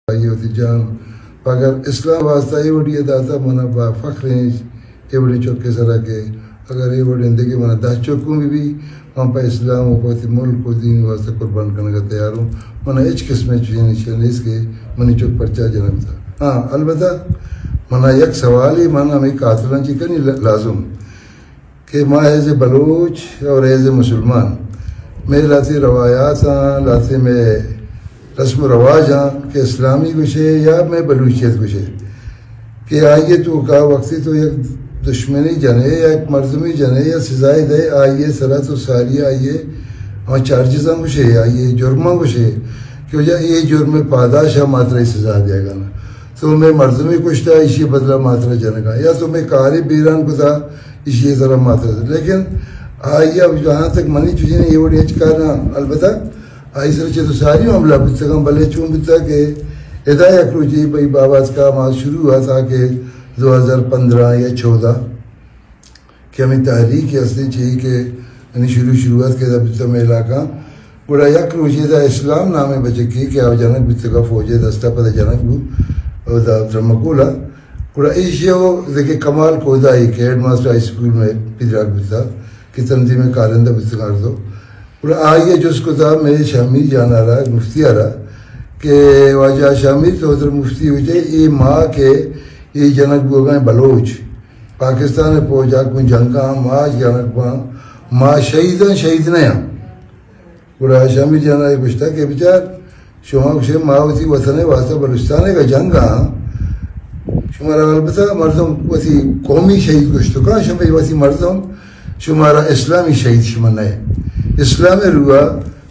ہوتی جان اگر اسلام واسطہ یہ وڈی داتا منا با فخر ہیں یہ وڈی چوکے سرا کے اگر یہ وڈی اندگی منا دا چوکوں بھی ہم پہ اسلام و پاتی ملک و دین واسطہ قربان کرنے کا تیار ہوں منا اچ قسمیں چیزیں اس کے منی چوک پرچا جنم تھا. ہاں البتہ منا یک سوال ہی منا ہمیں قاتلان چی کرنی لازم کہ ماں ایز بلوچ اور ایز مسلمان میں لاتی روایات ہیں لاتی میں رسم و رواج ہیں کہ اسلامی کچھ ہے یا میں بلوچیت کچھ ہے کہ آئیے تو کا وقتی تو یک دشمنی جنے یا ایک مردمی جنے یا سزائے دے آئیے صلاۃ و ساریہ آئیے اور چارجزاں کچھ ہے آئیے جرماں کچھ ہے کہ وجہ یہ جرم پاداش ہے ماترہ سزا دیا گا نا تو میں مردمی کچھ تھا اسی بدلہ ماترہ جنے گا یا تو میں کاری بیران کو تھا اسی طرح ماترہ تھا. لیکن آئیے اب جہاں تک منی چیزیں یہ بڑی اچھ کرنا البتہ آئی سر تو ساری معاملہ بچتا گا بھلے چون بچتا کہ ہدایہ کرو جی بھائی باباز کا عمل شروع ہوا تھا کہ 2015 یا 14 کہ ہمیں تحریک اصلی چاہیے کہ یعنی شروعات کے بچتا میں علاقہ بڑا یک روچی تھا اسلام نامے بچے کی کہ آو جانک بچتا کا فوجی دستا پتہ جانک بو درمکولا بڑا ایشی ہو دیکھے کمال کودا ہی کہ ہیڈ ماسٹر ہائی سکول میں پیدراک بچتا کہ تنظیم کارندہ بچتا کر دو اور آئیے جس کو تھا میرے شامل جانا رہا مفتی آ رہا کہ واجہ شامل تو ادھر مفتی ہو جائے یہ ماں کے یہ جنک بو گئے بلوچ پاکستان پہنچا کن جنگا ماں جنک ماں شہید نہیں پورا شامل جانا یہ پوچھتا کہ بچار شما کچھ ماں ہوتی وطن واسطہ بلوچستان کا جنگا شمارا البتہ مردم وسی قومی شہید کچھ تو کہاں شما وسی مردم شمارا اسلامی شہید شما نہیں اسلام روا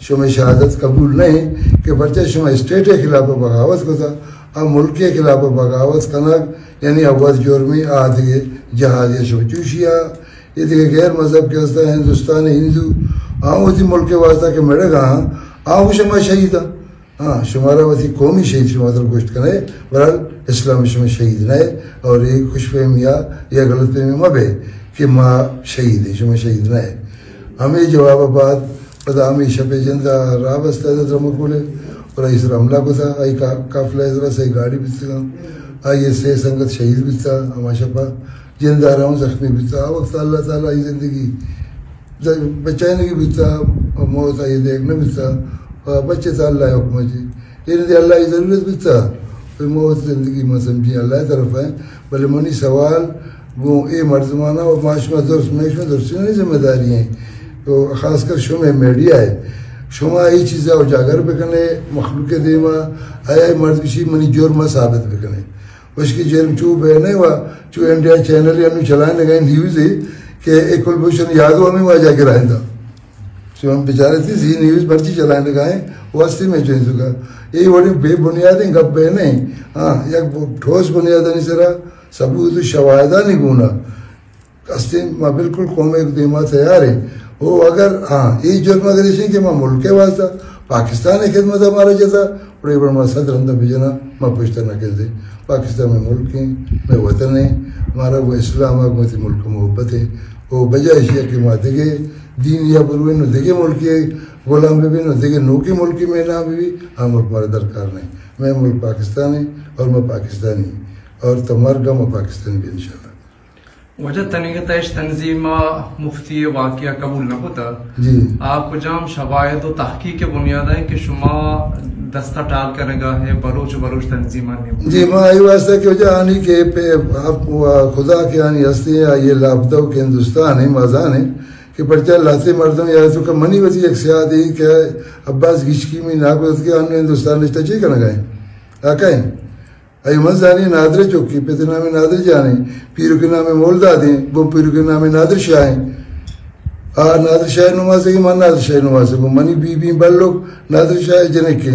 شما شہادت قبول نہیں کہ بچہ شما اسٹیٹ کے خلاف بغاوت کو تھا اب ملک کے خلاف بغاوت کنک یعنی اول جرمی آدھے جہاد یا شما چوشیا یہ دیکھے غیر مذہب کے واسطہ ہندوستان ہندو ہوتی ملک کے واسطہ کہ میرے گا وہ شما شہید ہاں شمارا وسی قومی شہید شما در گوشت کرے برحال اسلام شما شہید نہیں اور یہ خوش فہمی یا غلط فہمی مبے کہ ماں شہید ہے شما شہید نہیں. ہمیں جواب بعد پتہ ہمیں شب جندہ راہ بستا تھا درمکولے اور اس طرح حملہ کو تھا آئی قافلہ اس طرح صحیح گاڑی بچتا آئیے سے سنگت شہید بچتا ہما شپا جندہ رہوں زخمی بچتا وقت اللہ تعالیٰ یہ زندگی بچائنے کی بچتا موت آئی دیکھنے بچتا بچے تھا اللہ حکمہ جی یہ اللہ کی ضرورت بچتا پھر موت زندگی میں سمجھی اللہ طرف ہے بلے منی سوال وہ اے مردمانہ اور معاشمہ درست نہیں ذمہ داری ہیں تو خاص کر شما میڈیا ہے شما یہ چیزیں اجاگر بکنے مخلوق دیما آیا مرد کسی منی جرمہ ثابت بکنے اس کی جرم چو بہنے و چو انڈیا چینل یا انہوں چلائیں لگائیں نیوز ہے کہ ایک کلبھوشن یادو ہمیں وہاں جا کے رائیں تھا جو ہم بیچارے تھی زی نیوز برچی چلائیں لگائیں واسطے میں چوئیں تو کہا یہ بڑی بے بنیادیں گپ بہنے ہاں یک ٹھوس بنیادہ نہیں سرا ثبوت شواہدہ نہیں گونا کستے ماں بالکل قوم ایک دیما تیار ہے وہ اگر ہاں یہ جرم اگر اسی کہ ماں ملک کے واسطہ پاکستان خدمت ہمارا جیسا بڑے بڑا ماں صدر اندر بھیجنا ماں پوچھتا نہ کہتے پاکستان میں ملک ہیں میں وطن ہیں ہمارا وہ اسلام حکومتی ملک محبت ہے وہ بجائے اشیاء کی ماں دیکھے دین یا بروے نو دیکھے ملکی غلام بھی نو دیکھے نو کی ملکی میں نہ بھی ہاں ملک ہمارا درکار نہیں میں ملک پاکستان ہے اور میں پاکستانی اور تمہار گا میں پاکستان بھی انشاءاللہ. وجہ تنگتا اس تنظیم مفتی واقعہ قبول نہ ہوتا جی آپ کو جام شواہد و تحقیق کے بنیاد ہے کہ شما دستہ ٹال کرنے گا ہے بلوچ تنظیمان نے جی ماں یہ واسطہ کہ وجہ آنی کہ خدا کے آنی ہستی ہے یہ لابدو کے ہندوستان ہے مازان ہے کہ پرچہ لاتے مردم یا تو کہ منی وزی ایک سیاد ہے کہ عباس گشکی میں ناکوز کے آنی ہندوستان رشتہ چاہیے کرنا گئے آکائیں ای مزانی نادر چوکی پیتے نام نادر جانے پیرو کے نام مولدہ دیں وہ پیرو کے نام نادر شاہیں نادر شاہ نمازے کی ماں نادر شاہ نمازے کو منی بی بل لوگ نادر شاہ جنک کے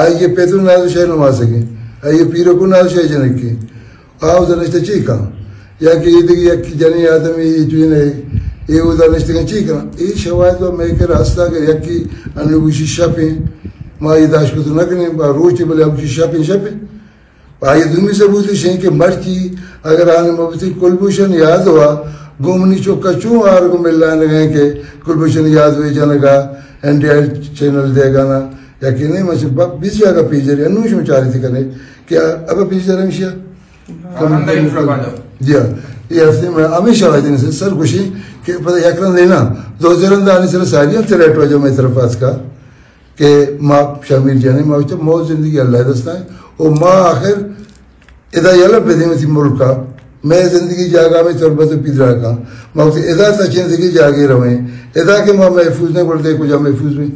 آئیے پیتو نادر شاہ نمازے کے آئیے پیرو کو نادر شاہ جنک کے آؤ دنشتہ چی کہاں یا کہ یہ دیکھ یک جنی آدمی یہ چوئن ہے یہ وہ دنشتہ کہاں چی کہاں یہ شواہد با میں کہ راستہ کہ یکی انہوں شیشہ پہ ماں یہ داشت کو تو نہ کریں روچے بلے اب شیشہ پہ آئیے دنمی ثبوتی شہیں کہ مرچی اگر آنے مبتی کلبھوشن یاد ہوا گومنی چوکا چون آرگو مل لائن گئے کہ کلبھوشن یاد ہوئی جانے گا انڈیا چینل دے گا نا یا کہ نہیں مجھے بیس جگہ پیجر یا نوش میں چاہ رہی تھی کرنے کیا اب پیجر ہمیشہ جی ہاں یہ ہفتے میں ہمیشہ دن سے سر خوشی کہ پتہ یکرن لینا دو زرند آنے سے ساریاں تیرا ٹو جو میں طرف آس کا کہ ماں شامل جانے ماں بچہ موت زندگی اللہ دستا ہے اور ماں آخر ادا یالا پیدے میں تھی ملک کا میں زندگی جاگا میں طور پر پیدرا کا ماں ادا سچین زندگی جاگے رویں ادا کہ ماں محفوظ نہیں بولتے کچھ محفوظ میں